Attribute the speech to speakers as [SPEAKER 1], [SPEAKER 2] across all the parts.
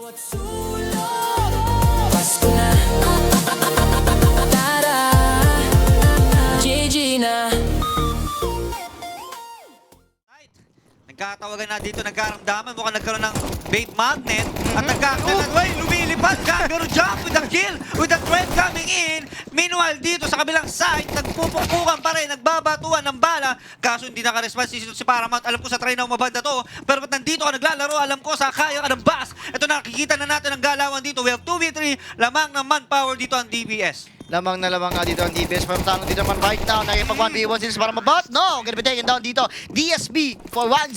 [SPEAKER 1] Pasko na, tara, GG na.
[SPEAKER 2] Nagkatawagan na dito, nagkaramdaman. Mukhang nagkaroon ng bait magnet. At nagkakaroon, lumilipad. Kangaroo jump with the kill. With the threat coming in. Meanwhile, dito sa kabilang side, nagpupukpukan pa rin. Nagbabatuan ng bala. Kaso hindi naka-response si Paramount. Alam ko sa try na umabanda to. Pero ba't nandito ka naglalaro? Alam ko sa kaya ka ng bus. Ito nakikita na natin ang galawan dito. We have 2v3. Lamang ng manpower dito ang DBS.
[SPEAKER 3] Lamang na lamang nga dito ang DBS. Pero tanong dito naman right now. Nakipag 1v1 sila para mabat. No! Gonna be taken down dito. DSB for 1-0.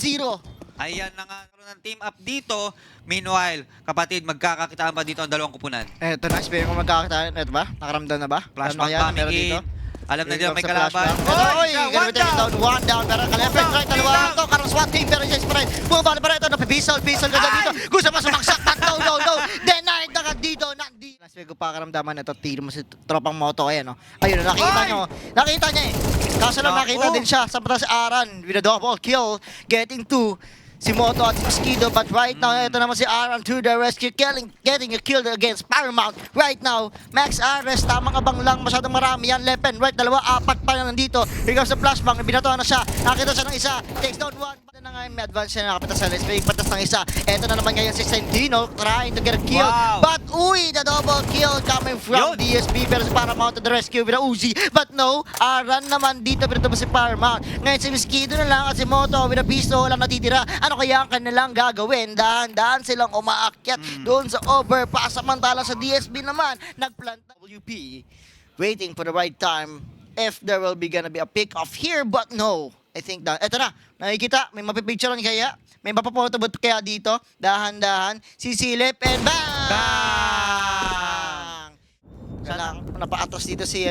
[SPEAKER 2] Ayan na nga ng team up dito. Meanwhile, kapatid, magkakakitaan pa dito ang dalawang kupunan.
[SPEAKER 3] Eto na, speaking kung magkakakitaan. Eto ba? Nakaramdam na ba?
[SPEAKER 2] Flashback coming in. Alam na nila may
[SPEAKER 3] Ito,
[SPEAKER 2] kalaban.
[SPEAKER 3] oy! Gonna be taken down. One down. Pero ka-left right. Dalawa ito. Karang SWAT team. Pero yes, pa rin. Bumabali pa rin ito. Napipisol ka dito. Gusto pa sumaksak. No. Denied na ka dito. Nandi. Speaking ko pa karamdaman ito. Tiro mo si tropang moto. Ayan, no? Ayun, nakita nyo. Nakita niya eh. Kaso lang nakita din siya. Sa patas si Aran. With a double kill. Getting to si Moto at si Mosquito, but right now, ito naman si Aran to the rescue, getting a kill against Paramount. Right now, Max Ares, tamang abang lang, masyadong marami yan, left and right, dalawa, apat pa lang nandito. Here comes the flashbang, binatuan na siya, nakita siya ng isa, takes down one. Ito na nga yung may advance siya, nakapitas sa Let's Make patas ng isa. Ito na naman ngayon si Sentino, trying to get a kill.
[SPEAKER 2] Wow.
[SPEAKER 3] But, the double kill coming from DSB, pero si Paramount to the rescue with a Uzi. But no, Aran naman dito, pero ito ba si Paramount. Ngayon si Mosquito na lang at si Moto with a pistol, walang natitira. Ano kaya ang kanilang gagawin? Dahan-dahan silang umaakyat doon sa overpass. Samantala sa DSB naman, nagplanta WP, waiting for the right time if there will be gonna be a pick-off here, but no. I think that, eto na, nakikita, may mapipicturean kaya, may mapapotobot kaya dito, dahan-dahan, sisilip, and bang!
[SPEAKER 2] Bang!
[SPEAKER 3] Lang, napaatras dito si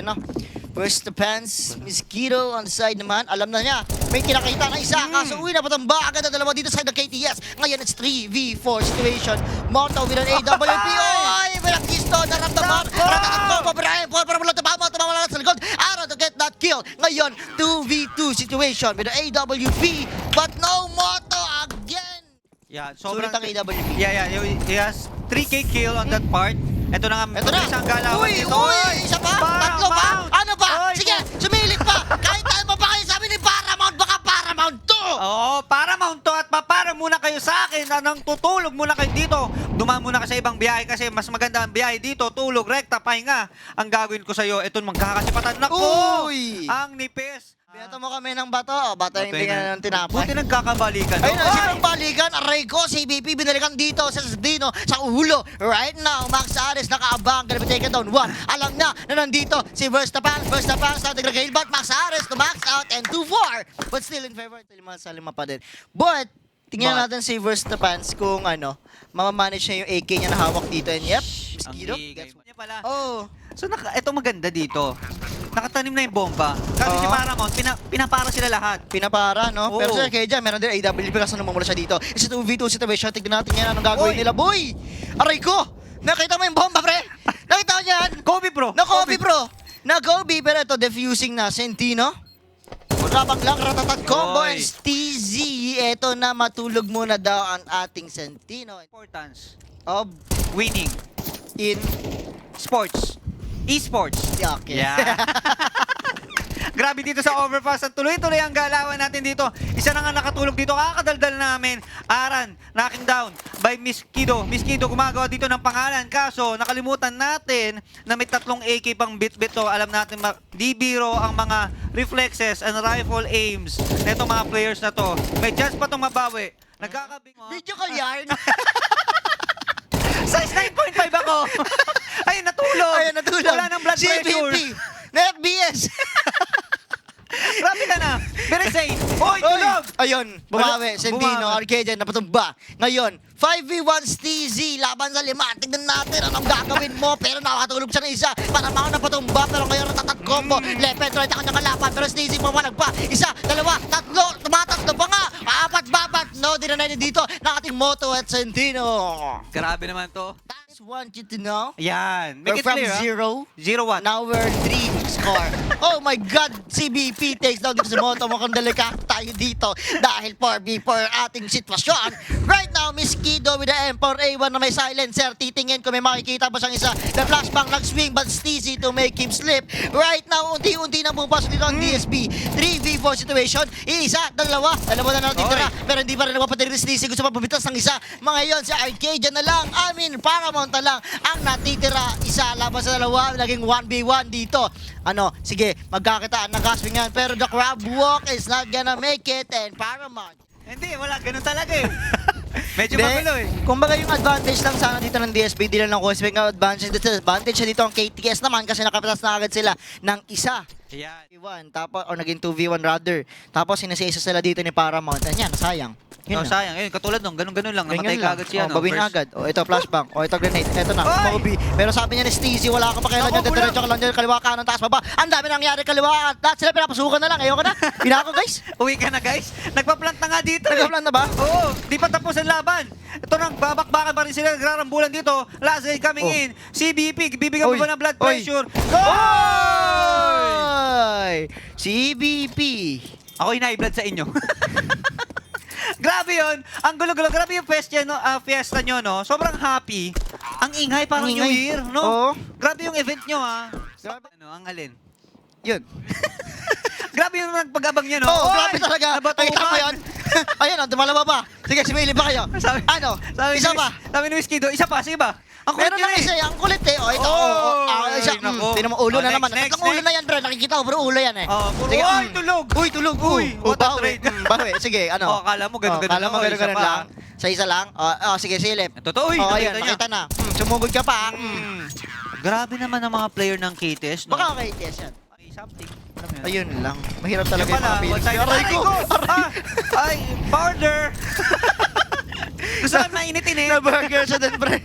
[SPEAKER 3] First the pants, Mosquito on the side naman. Alam na niya, may kinakita na isa. Kaso na patumba agad na dalawa dito sa side ng KTS. Ngayon it's 3v4 situation. Moto with an AWP. Oy! May nakisto, naramdaman. Ratatakbo pa Brian Paul para mula tumama lang sa likod. Arrow to get that kill. Ngayon, 2v2 situation with an AWP. But no Moto again.
[SPEAKER 2] Yeah,
[SPEAKER 3] Sulit ang AWP.
[SPEAKER 2] Yeah, he has 3k kill on that part. Ito na nga, isang galawan dito.
[SPEAKER 3] Isa pa? Tatlo pa? Ano pa? Sige, sumilip pa. Kahit ano pa kayo sabi ni Paramount, baka Paramount to.
[SPEAKER 2] Oo, Paramount to at papara muna kayo sa akin. Anong tutulog muna kayo dito. Dumaan muna ka sa ibang biyahe kasi mas maganda ang biyahe dito. Tulog, rekta, pahinga. Ang gagawin ko sa'yo, ito magkakasipatan. Naku! Ang nipis.
[SPEAKER 3] Binato mo kami ng bato. Bato yung tingnan ng tinapay.
[SPEAKER 2] Buti nagkakabalikan.
[SPEAKER 3] Ayun na, sinong balikan? Aray ko, si BP binalikan dito sa Dino sa ulo. Right now, Max Ares nakaabang. Gonna be taken down one. Alam na nandito si Verstappen starting the game. But Max Ares to max out and 2-4. But still in favor. 5-5 pa din. But, tingnan natin si Verstappen kung mamamanage niya yung AK niya na hawak dito. And yep, Mosquito.
[SPEAKER 2] Pala.
[SPEAKER 3] Oh.
[SPEAKER 2] So, ito maganda dito. Nakatanim na yung bomba. Kasi si Paramount, pinapara sila lahat.
[SPEAKER 3] Pinapara, no?
[SPEAKER 2] Oo.
[SPEAKER 3] Pero sir, kaya dyan, meron din AWP kasi namumula siya dito. It's a 2v2 situation. Tignan natin yan anong gagawin nila. Boy! Aray ko! Nakita mo yung bomba, pre? Nakita mo yan?
[SPEAKER 2] Kobe, bro.
[SPEAKER 3] Na-Kobe, bro! Na-Kobe, pero ito, defusing na. Sentino. Rabang lang, ratatat combo and TZ. Ito na, matulog muna daw ang ating Sentino.
[SPEAKER 2] Importance
[SPEAKER 3] Of
[SPEAKER 2] winning
[SPEAKER 3] in
[SPEAKER 2] sports. Esports.
[SPEAKER 3] okay.
[SPEAKER 2] Yeah. Grabe dito sa overpass. At tuloy-tuloy ang galawan natin dito. Isa na nga nakatulog dito. Kakadaldal namin. Aran, knocking down by Mosquito. Mosquito gumagawa dito ng pangalan. Kaso, nakalimutan natin na may 3 AK pang bit-bit to. Alam natin, di biro ang mga reflexes and rifle aims na itong mga players na to. May chance pa itong mabawi. Nagkakabing mo.
[SPEAKER 3] Video call yarn.
[SPEAKER 2] Size 9.5 ako. Ay, natulog.
[SPEAKER 3] Ayun, natulog.
[SPEAKER 2] Wala nang blood pressure.
[SPEAKER 3] Na FBS.
[SPEAKER 2] Grabe ka na. Very safe. Hoy, tulog.
[SPEAKER 3] Ayun, bumawi. Sentino,
[SPEAKER 2] Bumawi.
[SPEAKER 3] Arcadia, napatumba. Ngayon, 5v1 TZ, laban sa 5. Tignan natin anong gagawin mo. Pero nakakatulog siya ng isa. Para mga napatumba, pero ngayon natatat combo. Left and right, ang kanyang kalaban. Pero TZ, pumalag pa. Isa, dalawa, tatlo, tumatatlo pa nga. Apat-bapat. No, dinanay dito ng ating Moto at Sentino.
[SPEAKER 2] Grabe naman to.
[SPEAKER 3] That's want you to know.
[SPEAKER 2] Yan.
[SPEAKER 3] We're
[SPEAKER 2] Make it
[SPEAKER 3] from
[SPEAKER 2] clear,
[SPEAKER 3] 0.
[SPEAKER 2] 0-1.
[SPEAKER 3] Now we're 3. score. Oh my God, CBP takes down dito sa Moto. Mukhang delikado tayo dito dahil 4v4 ating sitwasyon. Right now, Miss Kido with the M4A1 na may silencer. Titingin kung may makikita ba siyang isa. The flashbang nag-swing but Steezy to make him slip. Right now, unti-unti na bumapasok dito ang DSP. 3v4 situation. Isa, dalawa na natitira. Pero hindi pa rin napapatigil si Steezy. Gusto pa bumitas ng isa. Mga yon si Arcadia na lang. Paramount na lang ang natitira. Isa laban sa dalawa. Naging 1v1 dito. Sige, magkakitaan ng gaswing yan. Pero the crab walk is not gonna make it and Paramount.
[SPEAKER 2] Hindi, wala. Ganun talaga eh. Medyo magulo eh.
[SPEAKER 3] Kumbaga yung advantage lang sana dito ng DSP, di lang ng Cosmic ng advantage dito ang KTS naman kasi nakapitas na agad sila ng isa.
[SPEAKER 2] Ayan.
[SPEAKER 3] 2v1, tapos, or naging 2v1 rather. Tapos sinasisa sila dito ni Paramount. Ayan, sayang.
[SPEAKER 2] Oh,
[SPEAKER 3] na.
[SPEAKER 2] sayang. Yun, katulad nung ganun-ganun lang.
[SPEAKER 3] Ganyan
[SPEAKER 2] Namatay ka
[SPEAKER 3] lang.
[SPEAKER 2] agad siya.
[SPEAKER 3] Bawin agad. Ito flashbang. Ito grenade. Ito na.
[SPEAKER 2] Oy!
[SPEAKER 3] Moby. Pero sabi niya ni Steezy, wala akong pakialam
[SPEAKER 2] Naku,
[SPEAKER 3] dyan. Diretso ka lang dyan. Kaliwa kanan, taas, baba. Ang dami nangyari kaliwa. Lahat sila pinapasukan na lang. Ayoko na. Pinako guys.
[SPEAKER 2] Uwi ka na guys. Nagpa-plant na nga dito
[SPEAKER 3] Nagpaplan na ba?
[SPEAKER 2] Oo. Di pa tapos ang laban. Ito nang babakbakan pa rin sila. Nagrarambulan dito. Last guy coming in. CBP. Bibigyan mo
[SPEAKER 3] Oy.
[SPEAKER 2] ba ng blood
[SPEAKER 3] Oy.
[SPEAKER 2] pressure?
[SPEAKER 3] Oy! CBP.
[SPEAKER 2] Ako yung blood sa inyo. Grabe yun. Ang gulo-gulo. Grabe yung fiesta nyo, no? Sobrang happy. Ang ingay, parang
[SPEAKER 3] Ang
[SPEAKER 2] New
[SPEAKER 3] ingay.
[SPEAKER 2] Year, no?
[SPEAKER 3] Oo.
[SPEAKER 2] Grabe yung event nyo, ha?
[SPEAKER 3] Grabe.
[SPEAKER 2] Ang alin?
[SPEAKER 3] Yun.
[SPEAKER 2] Grabe yung nagpag-abang nyo, no?
[SPEAKER 3] Oo,
[SPEAKER 2] Oy!
[SPEAKER 3] grabe talaga.
[SPEAKER 2] Nabatukan.
[SPEAKER 3] Nakita mo yun? Ayun, dumalaba pa. Sige, sumili ba kayo?
[SPEAKER 2] Sabi-
[SPEAKER 3] Isa pa.
[SPEAKER 2] Sabi ni Whiskey do, isa pa, sige ba? Ang kulit
[SPEAKER 3] Meron
[SPEAKER 2] yun
[SPEAKER 3] na
[SPEAKER 2] eh.
[SPEAKER 3] isa, ang kulit eh. O, ito. Isa.
[SPEAKER 2] Ay, nako.
[SPEAKER 3] Tinan mo, ulo
[SPEAKER 2] Oh,
[SPEAKER 3] na
[SPEAKER 2] next,
[SPEAKER 3] naman.
[SPEAKER 2] next,
[SPEAKER 3] Tatlong ulo
[SPEAKER 2] next.
[SPEAKER 3] na yan, bro. Nakikita ko, bro, ulo yan eh.
[SPEAKER 2] Oh, puro,
[SPEAKER 3] Sige,
[SPEAKER 2] uy, tulog.
[SPEAKER 3] Uy, tulog.
[SPEAKER 2] Uy, what a
[SPEAKER 3] bawi.
[SPEAKER 2] trade.
[SPEAKER 3] Bawi. Sige, ano?
[SPEAKER 2] Oh, akala mo ganun-ganun
[SPEAKER 3] Kala mo
[SPEAKER 2] lang. Oh,
[SPEAKER 3] ganun-ganun
[SPEAKER 2] isa pa.
[SPEAKER 3] lang. Sa isa lang. Sige, silip.
[SPEAKER 2] Totoo, uy,
[SPEAKER 3] Oh,
[SPEAKER 2] nakita
[SPEAKER 3] ayun,
[SPEAKER 2] niya.
[SPEAKER 3] nakita na. Sumugod ka pa.
[SPEAKER 2] Grabe naman ang mga player ng KTS, no?
[SPEAKER 3] Baka okay, yes yan.
[SPEAKER 2] Ay, something. Alam mo yun?
[SPEAKER 3] Ayun lang. Mahirap talaga
[SPEAKER 2] Yung
[SPEAKER 3] yung
[SPEAKER 2] pala,
[SPEAKER 3] mga feelings.
[SPEAKER 2] one-sided.
[SPEAKER 3] Aray ko!
[SPEAKER 2] Ay, powder! Gusto ko mainitin eh.
[SPEAKER 3] Na-burger siya din, pre.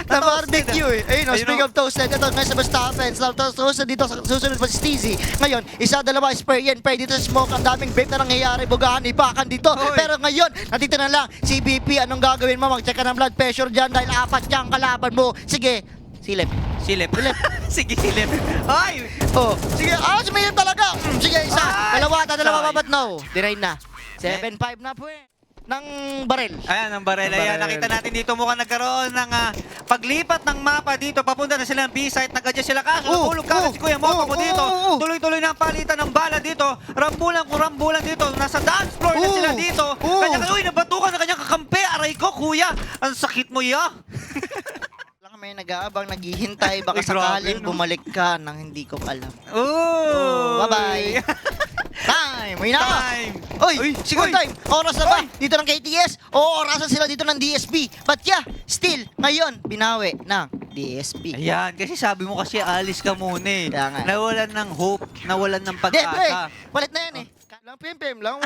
[SPEAKER 3] Na-barbecue eh. Ayun,
[SPEAKER 2] Ayun,
[SPEAKER 3] speak
[SPEAKER 2] oh.
[SPEAKER 3] of toasted. Ito, ngayon sa basta offense. Toasted dito, susunod pa si Steezy. Ngayon, isa, dalawa, spray yan. Spray dito sa smoke. Ang daming vape na nangyayari. Bugahan, ipakan dito.
[SPEAKER 2] Oy.
[SPEAKER 3] Pero ngayon, nandito na lang. CBP, anong gagawin mo? Mag-check ka ng blood pressure dyan dahil apat niyang kalaban mo. Sige, silip.
[SPEAKER 2] Silip. Sige, silip. Ay!
[SPEAKER 3] Oh, sige, sumilip talaga. Sige, isa.
[SPEAKER 2] Ay!
[SPEAKER 3] Dalawa,
[SPEAKER 2] Sorry.
[SPEAKER 3] babat no. Deny na. 7-5 na po eh. Ng barel.
[SPEAKER 2] Ayan, ang barel. Ayan, nakita natin dito mukhang nagkaroon ng paglipat ng mapa dito. Papunta na sila ng B-site. Nag-adjust sila. Kaso natulog ka si Kuya Moto ko dito. Tuloy-tuloy na ang palitan ng bala dito. Rambulan dito. Nasa dance floor na sila dito. Uy, nabatukan na kanyang kakampi. Aray ko, kuya. Ang sakit mo, ya.
[SPEAKER 3] Lang may nag-aabang, naghihintay. Baka
[SPEAKER 2] Ay, grabe,
[SPEAKER 3] sakaling
[SPEAKER 2] no?
[SPEAKER 3] bumalik ka nang hindi ko alam.
[SPEAKER 2] Oh,
[SPEAKER 3] Bye-bye. Time! May na!
[SPEAKER 2] Time!
[SPEAKER 3] Uy, siguro
[SPEAKER 2] uy.
[SPEAKER 3] time! Oras na ba?
[SPEAKER 2] Uy.
[SPEAKER 3] Dito ng KTS? O orasan sila dito ng DSP? But yeah, still, ngayon, binawi ng DSP.
[SPEAKER 2] Ayan, kasi sabi mo kasi alis ka muna eh.
[SPEAKER 3] Kaya nga.
[SPEAKER 2] Nawalan ng hope, nawalan ng
[SPEAKER 3] Hindi, pre,
[SPEAKER 2] pag-asa.
[SPEAKER 3] palit na yan eh. Lang, PM lang.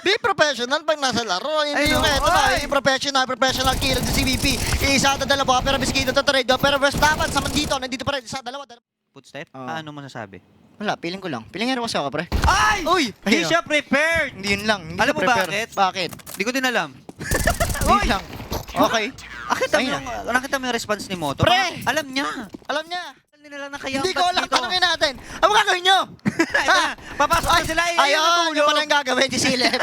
[SPEAKER 3] Be professional pag nasa laro. Hindi
[SPEAKER 2] Ayun,
[SPEAKER 3] yung eto na,
[SPEAKER 2] oy.
[SPEAKER 3] yung professional killer si CBP. Isa at dalawa, pero biskito to trade. Pero Verstappen, sa dito, nandito pa rin. Isa, dalawa.
[SPEAKER 2] Footstep?
[SPEAKER 3] Oo.
[SPEAKER 2] Ano mo nasabi?
[SPEAKER 3] Wala, feeling ko lang. Feeling nga ako, pre.
[SPEAKER 2] Ay!
[SPEAKER 3] Uy!
[SPEAKER 2] Hindi
[SPEAKER 3] Ayun.
[SPEAKER 2] siya prepared!
[SPEAKER 3] Hindi yun lang. Hindi
[SPEAKER 2] Alam
[SPEAKER 3] siya
[SPEAKER 2] mo
[SPEAKER 3] prepare.
[SPEAKER 2] bakit?
[SPEAKER 3] Bakit?
[SPEAKER 2] Hindi ko din alam.
[SPEAKER 3] Hindi
[SPEAKER 2] Uy!
[SPEAKER 3] lang. Okay.
[SPEAKER 2] Nakita mo yung response ni Moto?
[SPEAKER 3] Pre!
[SPEAKER 2] Baka alam niya.
[SPEAKER 3] Alam niya.
[SPEAKER 2] Alam nila na kaya
[SPEAKER 3] Hindi ko alam. Tanungin natin. Ano gagawin nyo?
[SPEAKER 2] Papasok na sila.
[SPEAKER 3] Ayun, yung pala yung gagawin si Silep.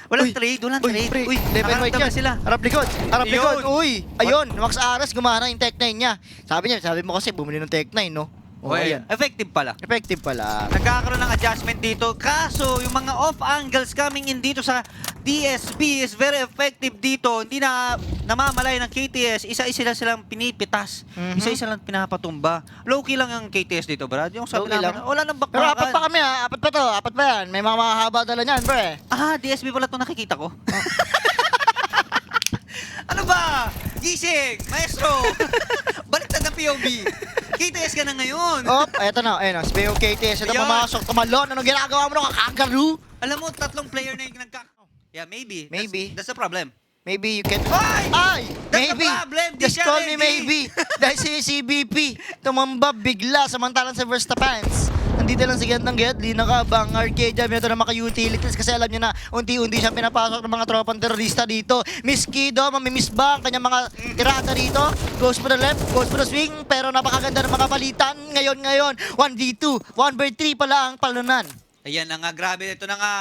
[SPEAKER 2] Walang
[SPEAKER 3] Uy.
[SPEAKER 2] trade, walang
[SPEAKER 3] Uy,
[SPEAKER 2] trade.
[SPEAKER 3] pre.
[SPEAKER 2] Uy,
[SPEAKER 3] Level
[SPEAKER 2] nakaramdam
[SPEAKER 3] white
[SPEAKER 2] na
[SPEAKER 3] yan.
[SPEAKER 2] sila.
[SPEAKER 3] Harap likod. Harap
[SPEAKER 2] Ayun.
[SPEAKER 3] likod. Uy. Ayun. Max Aras, gumana yung Tech 9 niya. Sabi mo kasi bumili ng Tech 9, no? Oh,
[SPEAKER 2] Uy,
[SPEAKER 3] ayan.
[SPEAKER 2] effective pala.
[SPEAKER 3] Effective pala.
[SPEAKER 2] Nagkakaroon ng adjustment dito. Kaso, yung mga off angles coming in dito sa DSP is very effective dito. Hindi na namamalay ng KTS. Isa-isa silang pinipitas.
[SPEAKER 3] Mhm.
[SPEAKER 2] Isa-isa lang pinapatumba. Low-key lang ang KTS dito, Brad. Yung sabi
[SPEAKER 3] Low-key
[SPEAKER 2] namin,
[SPEAKER 3] lang.
[SPEAKER 2] wala nang
[SPEAKER 3] Pero apat pa
[SPEAKER 2] bakbakan.
[SPEAKER 3] kami ha. Apat pa to. Apat pa yan. May mga mahaba dala niyan, pre.
[SPEAKER 2] DSP pala ito nakikita ko. Ano ba? Gising! Maestro! Baliktad ng POV. KTS ka na ngayon.
[SPEAKER 3] Op, eto na. Ayun na. Speaking of KTS, ito
[SPEAKER 2] Ayun.
[SPEAKER 3] pumasok. Tumalon. Anong ginagawa mo nung kakagaru?
[SPEAKER 2] Alam mo, tatlong player na yung Yeah, maybe.
[SPEAKER 3] Maybe.
[SPEAKER 2] That's the problem.
[SPEAKER 3] Maybe you can...
[SPEAKER 2] Ay!
[SPEAKER 3] Ay!
[SPEAKER 2] That's
[SPEAKER 3] Maybe!
[SPEAKER 2] the problem. Di
[SPEAKER 3] Just
[SPEAKER 2] siya
[SPEAKER 3] call me
[SPEAKER 2] ready.
[SPEAKER 3] maybe. Dahil si CBP tumamba bigla samantalang sa Verstappen. Andito lang si Gandang Gedli, nakabang Arcadia, minato na maka-utilities kasi alam niya na unti-unti siyang pinapasok ng mga tropang terorista dito. Miss Kido, mamimiss ba ang kanyang mga tirada rito? Goes for the left, goes for the swing, pero napakaganda ng mga palitan. Ngayon, 1v2, 1v3 pala ang palunan.
[SPEAKER 2] Ayan na nga, grabe. Ito na nga,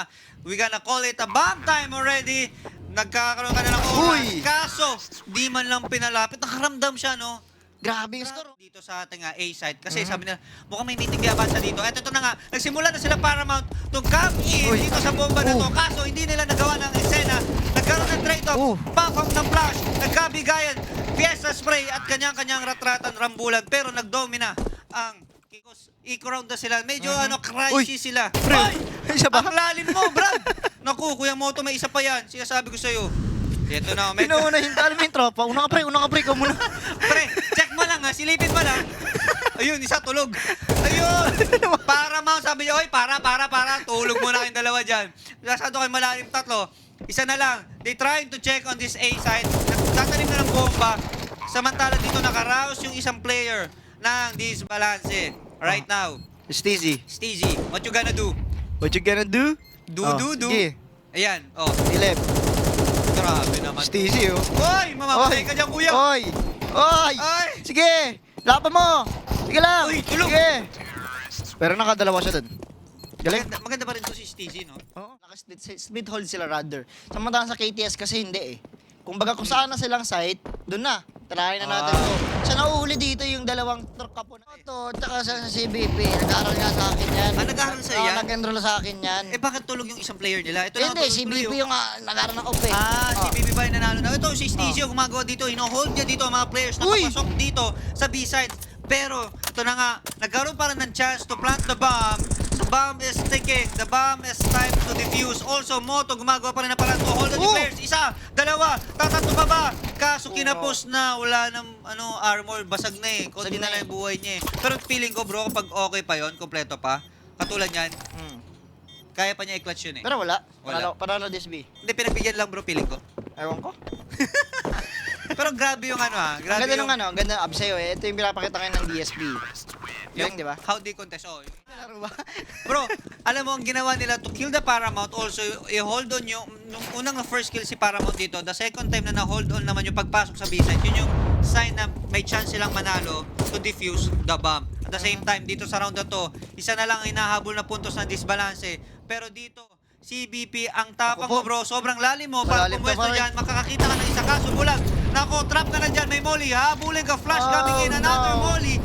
[SPEAKER 2] we gonna call it a bomb time already. Nagkakaroon ka na ng oras.
[SPEAKER 3] Uy!
[SPEAKER 2] Kaso, di man lang pinalapit. Nakaramdam siya, no?
[SPEAKER 3] Grabe yung score.
[SPEAKER 2] Dito sa ating A-site. Kasi sabi nila, mukhang may meeting bansa dito. At ito na nga, nagsimula na sila Paramount to come in
[SPEAKER 3] Uy.
[SPEAKER 2] dito sa bomba na to.
[SPEAKER 3] Oh.
[SPEAKER 2] Kaso, hindi nila nagawa ng eksena. Nagkaroon ng trade-off,
[SPEAKER 3] Oh.
[SPEAKER 2] pump ng flash, nagkabigayan, fiesta spray at kanyang-kanyang ratratan rambulan. Pero nagdomina ang Kikos. Eco-round na sila. Medyo crisis sila.
[SPEAKER 3] Pre,
[SPEAKER 2] Ay!
[SPEAKER 3] isa ba?
[SPEAKER 2] Ang lalim mo, Brad! Naku, Kuya Moto, may isa pa yan. Sinasabi ko sa'yo. Ito na, medyo...
[SPEAKER 3] Pinaunahin ka, alam mo yung tropa. Una ka pre, ikaw muna.
[SPEAKER 2] Pre, check mo lang ha, silipin mo lang. Ayun, isa tulog. Ayun! Paramount, sabi niya, oy, para. Tulog muna kayong dalawa dyan. Nasado kayo malalim tatlo. Isa na lang. They trying to check on this A side. Tatanim na ng bomba. Samantala dito nakaraos yung isang player ng disbalance right now.
[SPEAKER 3] Steezy,
[SPEAKER 2] Steezy, what you gonna do?
[SPEAKER 3] what you gonna do?
[SPEAKER 2] Do.
[SPEAKER 3] Sige,
[SPEAKER 2] Ayan, oh.
[SPEAKER 3] Dilep.
[SPEAKER 2] Grabe naman.
[SPEAKER 3] Steezy, oh.
[SPEAKER 2] Hoy, mamamatay ka dyan, kuya.
[SPEAKER 3] Oy! Oy!
[SPEAKER 2] Ay!
[SPEAKER 3] Sige! Laban mo! Sige lang!
[SPEAKER 2] Uy, tulog!
[SPEAKER 3] Sige! Pero nakadalawa siya dun. Galing.
[SPEAKER 2] Maganda pa rin to si Steezy, no?
[SPEAKER 3] Oo, naka-split hold sila rather. Samantalang sa KTS kasi hindi eh. Kumbaga kung saan na silang site, dun na. Try na natin to. Sa nauuli dito yung dalawang truck kapo na ito, tsaka sa CBP, nag-aaral nga sa akin yan.
[SPEAKER 2] Ah, nag-aaral sa'yo yan?
[SPEAKER 3] Nag-enroll sa akin yan.
[SPEAKER 2] Eh, bakit tulog yung isang player nila? Ito na,
[SPEAKER 3] Hindi,
[SPEAKER 2] tuloy-tuloy,
[SPEAKER 3] CBP
[SPEAKER 2] oh.
[SPEAKER 3] yung nag-aaral ng OP eh.
[SPEAKER 2] Si BB ba yung nanalo na? Ito, si Steezy yung gumagawa dito. Hino-hold niya dito ang mga players na
[SPEAKER 3] Uy!
[SPEAKER 2] papasok dito sa B-side. Pero, ito na nga, nagkaroon pa rin ng chance to plant the bomb. The bomb is ticking. The bomb is time to defuse. Also, Moto gumagawa pa rin na parang to hold on the
[SPEAKER 3] Oh!
[SPEAKER 2] players. Isa, dalawa, tatatlo pa ba? Kaso kinapos na, wala ng armor, basag na eh. Kunti
[SPEAKER 3] Basag
[SPEAKER 2] na
[SPEAKER 3] na
[SPEAKER 2] lang yung buhay niya eh. Pero feeling ko bro, kapag okay pa yon, kompleto pa, katulad yan, kaya pa niya i-clutch yun eh.
[SPEAKER 3] Pero wala.
[SPEAKER 2] Wala.
[SPEAKER 3] Panalo this B.
[SPEAKER 2] Hindi, pinagbigyan lang bro, feeling ko.
[SPEAKER 3] Ewan ko.
[SPEAKER 2] Pero grabe yung
[SPEAKER 3] Ang
[SPEAKER 2] grabe
[SPEAKER 3] ganda
[SPEAKER 2] yung...
[SPEAKER 3] nung ang ganda ab sa'yo eh. Ito yung pinapakita ngayon ng DSP. Galing, di ba?
[SPEAKER 2] How they contest, oh. Bro, alam mo, ang ginawa nila to kill the Paramount, also, i-hold on yung, nung unang first kill si Paramount dito, the second time na na-hold on naman yung pagpasok sa B-side, yun yung sign na may chance silang manalo to defuse the bomb. At the same time, dito sa round na to, isa na lang ang hinahabol na puntos ng disbalance. Pero dito, CBP, ang tapang mo
[SPEAKER 3] Ako po.
[SPEAKER 2] bro, sobrang lalim mo, para
[SPEAKER 3] Malalim
[SPEAKER 2] pumwesto
[SPEAKER 3] ka pa rin.
[SPEAKER 2] dyan, makakakita ka ng isa kaso bulag. Nako, trap ka na dyan, may molly, habulin ka, flash coming in, another
[SPEAKER 3] no.
[SPEAKER 2] molly.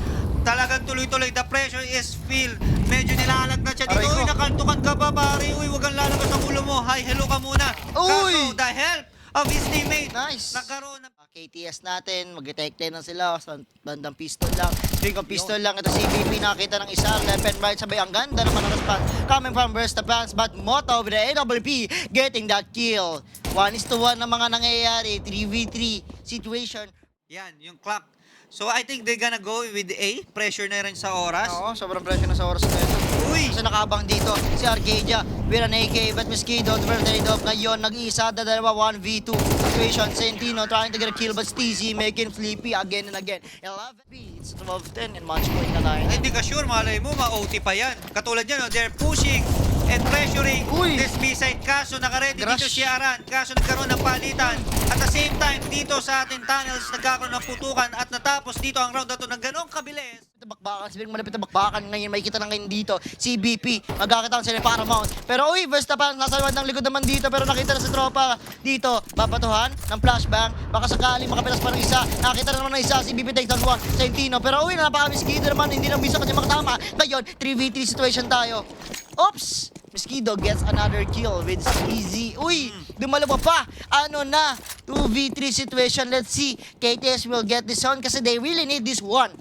[SPEAKER 2] Talagang tuloy-tuloy, the pressure is feel. Medyo nilalag na siya dito.
[SPEAKER 3] Aray ko.
[SPEAKER 2] Uy, nakantukan ka ba, pare? Uy, huwag kang lalabas ang ulo mo. Hi, hello ka muna.
[SPEAKER 3] Uy!
[SPEAKER 2] Kaso, the help of his teammate.
[SPEAKER 3] Nice.
[SPEAKER 2] Nagkaroon ng...
[SPEAKER 3] KTS natin, mag-detect na sila sa bandang pistol lang. Speaking of pistol lang, ito si CBP nakita ng isa, left and right, sabay ang ganda naman ng response. Coming from Burst the Pants, but Moto with the AWP getting that kill. 1:1 na mga nangyayari, 3v3 situation.
[SPEAKER 2] Yan, yung clock. So, I think they're gonna go with A. Pressure na rin sa oras.
[SPEAKER 3] Oo, sobrang pressure na sa oras na ito.
[SPEAKER 2] Uy!
[SPEAKER 3] Kasi nakabang dito si Arcadia with an AK, but Miskido, the first trade-off ngayon, nag-iisa, dalawa, 1v2 situation. Sentino trying to get a kill, but Steezy making flippy again and again. 11 beats, 12-10, and match point na tayo.
[SPEAKER 2] Ay, hindi ka sure, malay mo, ma-OT pa yan. Katulad yan, they're pushing and pressuring
[SPEAKER 3] Uy!
[SPEAKER 2] this B-side. Kaso nakaredy dito
[SPEAKER 3] Grash.
[SPEAKER 2] si Aran. Kaso nagkaroon ng palitan. At the same time, dito sa ating tunnels, nagkakaroon ng putukan at natapos dito ang round na to ng ganong kabilis.
[SPEAKER 3] Bakbakan, sabihin malapit na bakbakan ngayon, makikita na ngayon dito, CBP, magkakita sila ng Paramount. Pero uy, Verstappen, nasa ng likod naman dito, pero nakita na sa tropa dito, babatuhan ng flashbang, baka sakali makapilas pa ng isa, nakita na naman ng isa, CBP takes down one, Sentino, pero uy, napaka-Miskido naman, hindi lang bisa kanya makatama. Ngayon, 3v3 situation tayo. Oops! Miskido gets another kill with Steezy. Uy, dumalawa pa. Ano na? 2v3 situation. Let's see. KTS will get this one kasi they really need this one.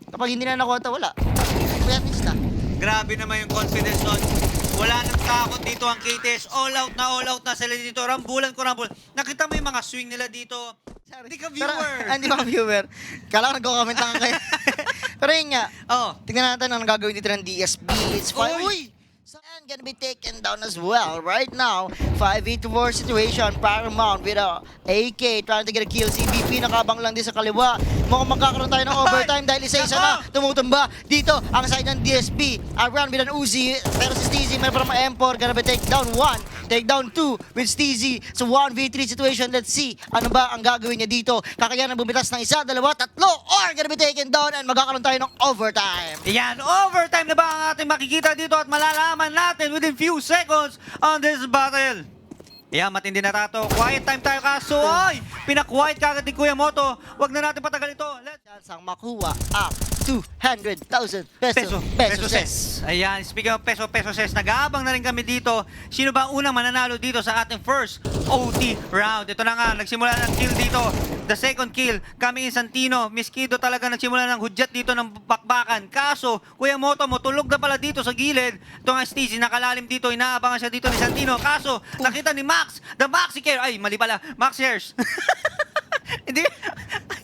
[SPEAKER 3] Kapag hindi na nakuha ito, wala. Kaya miss na.
[SPEAKER 2] Grabe naman yung confidence nun. Wala nang takot dito ang KTS. All out na sila dito. Rambulan ko rambul. Nakita mo yung mga swing nila dito. Hindi ka viewer.
[SPEAKER 3] Hindi ba viewer? Kala ko nagko-comment lang kayo. Pero yun nga,
[SPEAKER 2] Oh,
[SPEAKER 3] tingnan natin ang gagawin dito ng DSP. It's fine.
[SPEAKER 2] Uy!
[SPEAKER 3] Uy! And gonna be taken down as well. Right now, 5v4 situation. Paramount with a AK trying to get a kill. CBP nakabang lang din sa kaliwa. Mukhang magkakaroon tayo ng overtime dahil isa-isa na tumutumba. Dito, ang side ng DSP. Around with an Uzi. Pero si Steezy, meron pa naman M4. Gonna be take down 1. Take down 2 with Steezy. So 1v3 situation. Let's see ano ba ang gagawin niya dito. Kakayanan bumitas ng isa, dalawa, tatlo. Or gonna be taken down and magkakaroon tayo ng overtime.
[SPEAKER 2] Yan, overtime na ba ang ating makikita dito at malalaman natin within few seconds on this battle. Yan, matindi na tato. Quiet time tayo kaso. Oy, pina-quiet kagad ni Kuya Moto. Wag na natin patagal ito. Let's
[SPEAKER 3] Chansang makuha ang 200,000 pesos.
[SPEAKER 2] Ayan, speaking of peso ses, nag-aabang na rin kami dito. Sino ba ang unang mananalo dito sa ating first OT round? Ito na nga, nagsimula ng kill dito. The second kill, kami in Santino. Miskido talaga nagsimula ng hudyat dito ng bakbakan. Kaso, Kuya Moto mo, tulog na pala dito sa gilid. Ito nga Steezy, nakalalim dito. Inaabangan siya dito ni Santino. Kaso, nakita ni Max, the Maxi Care. Ay, mali pala. Max Hairs. Hindi.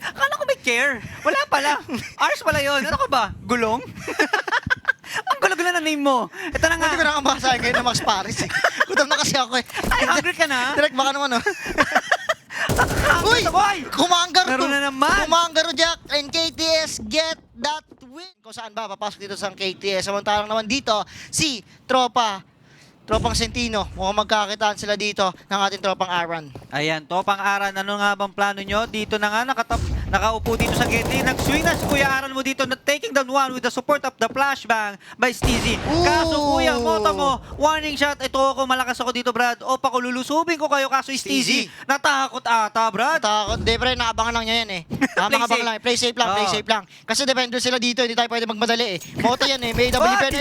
[SPEAKER 2] Akala ko may care. Wala pala. Ars pala yun. Ano ka ba? Gulong? Ang gulo-gulo na name mo. Ito na nga.
[SPEAKER 3] Hindi ko nakamasahin ngayon na Max Paris eh. Gutom na kasi ako eh.
[SPEAKER 2] Ay, hungry ka na?
[SPEAKER 3] Direct baka naman oh.
[SPEAKER 2] Uy! Boy!
[SPEAKER 3] Kumanggaro
[SPEAKER 2] Meron na naman.
[SPEAKER 3] Kumanggaro Jack and KTS get that win. Kung saan ba papasok dito sa KTS. Samantalang naman dito si Tropang Sentino. Mukhang magkakitaan sila dito ng ating tropang Aran.
[SPEAKER 2] Ayan, Topang Aran, ano nga bang plano nyo? Dito na nga, nakaupo dito sa gate. Nag-swing na si Kuya Aran mo dito, taking down one with the support of the flashbang by Steezy. Kaso Kuya Moto mo, warning shot. Ito ako, malakas ako dito, Brad. O, pakululusobin ko kayo, kaso Steezy. Natakot ata, Brad.
[SPEAKER 3] Takot, di pre, nakabangan lang niya yan eh. Nakabang lang, play safe lang, play safe lang. Kasi depende sila dito, hindi tayo pwede magmadali eh. Moto yan eh, may AWP na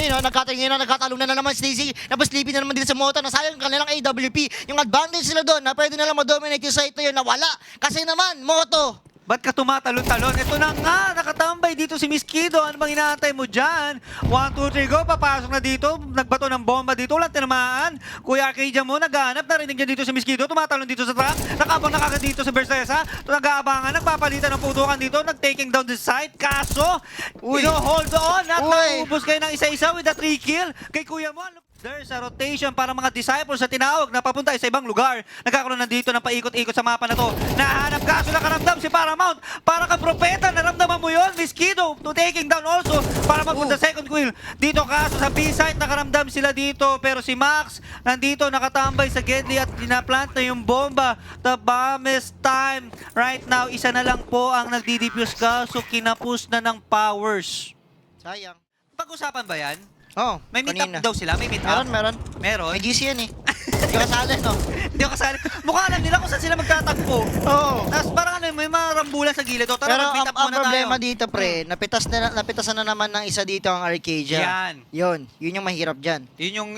[SPEAKER 3] yun, nagkatalong na naman Steezy. Napasleepy na naman dito sa Moto, nasayang kanilang AWP. Yung advantage sila doon, na pwede nalang madominate yung site na yun, nawala. Kasi naman, Moto,
[SPEAKER 2] Ba't ka tumatalon-talon? Ito na nga, nakatambay dito si Miskido. Ano bang inaantay mo dyan? 1, 2, 3, go. Papasok na dito. Nagbato ng bomba dito. Walang tinamaan. Kuya Arcadia mo, naghahanap. Narinig niya dito si Miskido. Tumatalon dito sa truck. Nakabang na kagad dito sa Bersesa. Nag-aabangan. Nagpapalitan ng putukan dito. Nag-taking down the site. Kaso, hold on. At naubos kayo ng isa-isa with a 3 kill. Kay Kuya mo, there's a rotation para mga disciples sa tinawag na papunta sa ibang lugar. Nagkakaroon na dito ng paikot-ikot sa mapa na to. Nahanap kaso nakaramdam si Paramount. Para ka propeta, naramdaman mo yun. Miskido to taking down also para magpunta second kill. Dito kaso sa B-site nakaramdam sila dito. Pero si Max nandito nakatambay sa Gedli at pinaplant na yung bomba. The bomb is time. Right now, isa na lang po ang nagdi-defuse kaso kinapus na ng powers.
[SPEAKER 3] sayang.
[SPEAKER 2] Pag-usapan ba yan?
[SPEAKER 3] Oh,
[SPEAKER 2] May meet
[SPEAKER 3] kanina.
[SPEAKER 2] up daw sila? May meet up?
[SPEAKER 3] Meron.
[SPEAKER 2] Meron?
[SPEAKER 3] May GC yan eh. Hindi ka kasali, no?
[SPEAKER 2] Hindi ako kasali. Mukha alam nila kung saan sila magtatagpo.
[SPEAKER 3] Oo.
[SPEAKER 2] Tapos parang ano, may mga rambulan sa gilid. O, tara,
[SPEAKER 3] Pero
[SPEAKER 2] mag-meet up
[SPEAKER 3] ang
[SPEAKER 2] muna
[SPEAKER 3] problema
[SPEAKER 2] tayo.
[SPEAKER 3] dito, pre, napitasan na naman ng isa dito ang Arcadia.
[SPEAKER 2] Yan.
[SPEAKER 3] Yun yung mahirap dyan.
[SPEAKER 2] Yun yung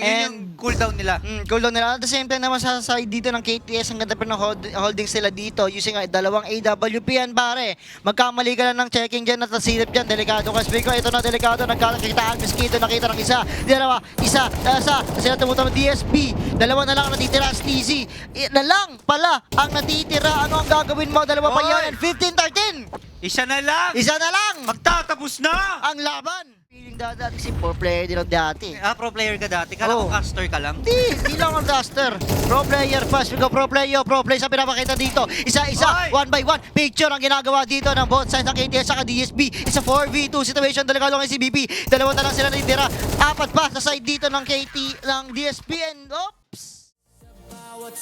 [SPEAKER 2] cooldown nila.
[SPEAKER 3] Cooldown nila. At the same time naman sa side dito ng KTS, ang ganda pa ng holding sila dito using dalawang AWP yan, pare. Magkamali ka lang ng checking dyan at nasilip dyan. Delikado ka. Speak ko, ito na delikado. Nagkakakitaan. Miskito, nakita ng isa. Dalawa, isa. Sila tumutama DSP. Dalawa na lang ang natitira. Steezy. Na lang pala ang natitira. Ano ang gagawin mo? Dalawa pa
[SPEAKER 2] Oy!
[SPEAKER 3] yan. And 15-13.
[SPEAKER 2] Isa na lang!
[SPEAKER 3] Isa na lang.
[SPEAKER 2] Magtatapos na!
[SPEAKER 3] Ang laban. Feeling dati si pro player din ako dati.
[SPEAKER 2] Pro player ka dati. Kala ko
[SPEAKER 3] Oo.
[SPEAKER 2] caster ka lang.
[SPEAKER 3] Hindi lang ang duster. Pro player first. We go pro player. Pro play sa pinapakita dito. Isa-isa.
[SPEAKER 2] Oy!
[SPEAKER 3] 1 by 1. Picture ang ginagawa dito ng both sides ng KTS saka DSP. It's a 4v2 situation. Delikado ng CBP. Dalawa na lang sila natitira. Apat pa sa side dito ng KT ng DSP and oops.
[SPEAKER 1] Bawat